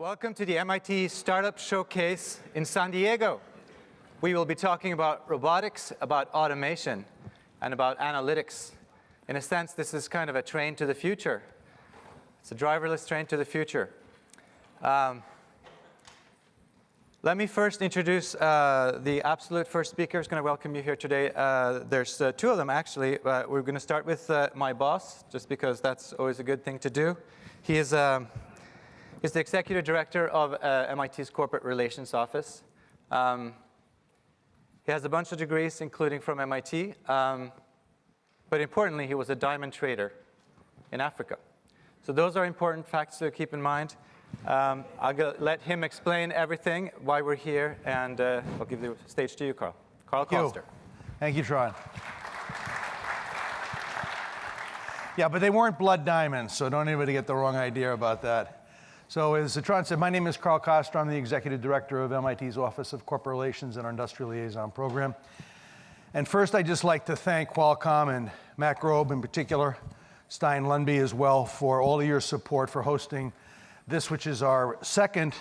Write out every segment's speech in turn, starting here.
Welcome to the MIT Startup Showcase in San Diego. We will be talking about robotics, about automation, and about analytics. In a sense, this is kind of a train to the future. It's a driverless train to the future. Let me first introduce the absolute first speaker who's going to welcome you here today. There's two of them, actually. We're going to start with my boss, just because that's always a good thing to do. He's the executive director of MIT's Corporate Relations Office. He has a bunch of degrees, including from MIT. But importantly, he was a diamond trader in Africa. So those are important facts to keep in mind. I'll let him explain everything, why we're here, and I'll give the stage to you, Karl. Karl Koster. Thank you, Tron. Yeah, but they weren't blood diamonds, so don't anybody get the wrong idea about that. So as Tron said, my name is Karl Koster. I'm the executive director of MIT's Office of Corporate Relations and our Industrial Liaison Program. And first, I'd just like to thank Qualcomm and Matt Grobe in particular, Stein Lundby as well, for all of your support for hosting this, which is our second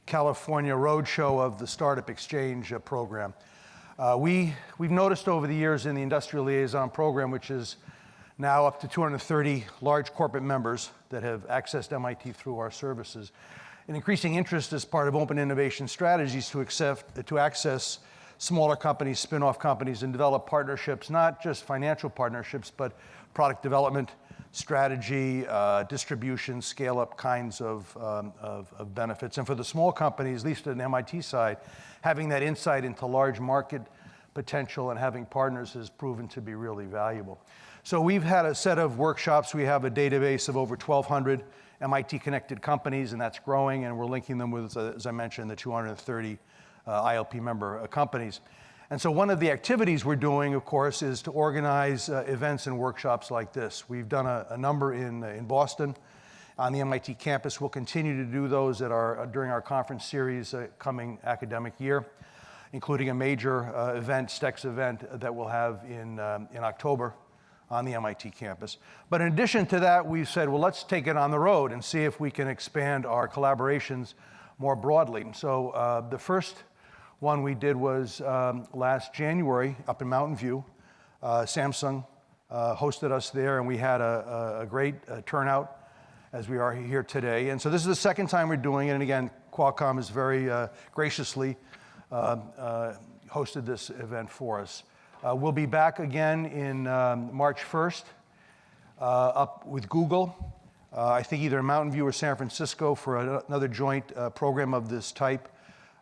California roadshow of the Startup Exchange program. We've noticed over the years in the Industrial Liaison Program, which is now up to 230 large corporate members that have accessed MIT through our services, an increasing interest as part of open innovation strategies to access smaller companies, spin-off companies, and develop partnerships, not just financial partnerships, but product development, strategy, distribution, scale-up kinds of benefits. And for the small companies, at least on the MIT side, having that insight into large market potential and having partners has proven to be really valuable. So we've had a set of workshops. We have a database of over 1,200 MIT-connected companies, and that's growing, and we're linking them with, as I mentioned, the 230 ILP member companies. And so one of the activities we're doing, of course, is to organize events and workshops like this. We've done a number in Boston on the MIT campus. We'll continue to do those during our conference series coming academic year, including a major event, STEX event, that we'll have in October on the MIT campus. But in addition to that, we've said, well, let's take it on the road and see if we can expand our collaborations more broadly. So the first one we did was last January up in Mountain View. Samsung hosted us there, and we had a great turnout as we are here today. And so this is the second time we're doing it, and again, Qualcomm has very graciously hosted this event for us. We'll be back again in March 1st up with Google, I think either in Mountain View or San Francisco for another joint program of this type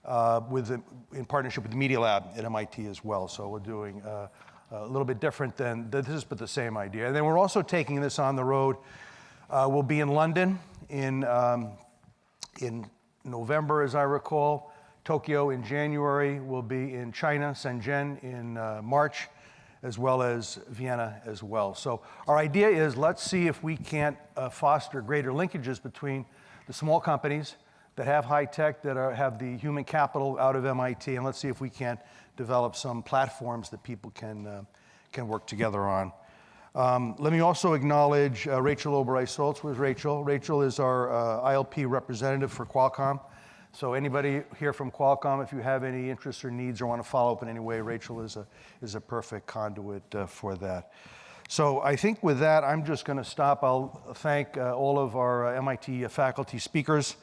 in partnership with the Media Lab at MIT as well. So we're doing a little bit different than this, but the same idea. And then we're also taking this on the road. We'll be in London in November, as I recall. Tokyo in January. We'll be in China, Shenzhen in March, as well as Vienna as well. So our idea is, let's see if we can't foster greater linkages between the small companies that have high tech, that have the human capital out of MIT, and let's see if we can't develop some platforms that people can work together on. Let me also acknowledge Rachel Oberei-Stoltz. Where's Rachel? Rachel is our ILP representative for Qualcomm. So anybody here from Qualcomm, if you have any interests or needs or want to follow up in any way, Rachel is a perfect conduit for that. So I think with that, I'm just going to stop. I'll thank all of our MIT faculty speakers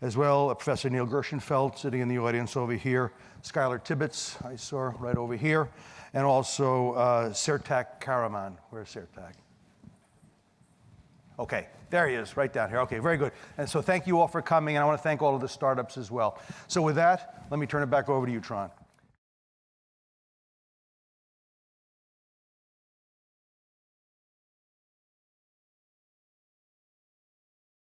as well. Professor Neil Gershenfeld sitting in the audience over here. Skylar Tibbetts, I saw right over here. And also Sertak Karaman. Where's Sertak? Okay, there he is, right down here. Okay, very good. And so thank you all for coming, and I want to thank all of the startups as well. So with that, let me turn it back over to you, Tron.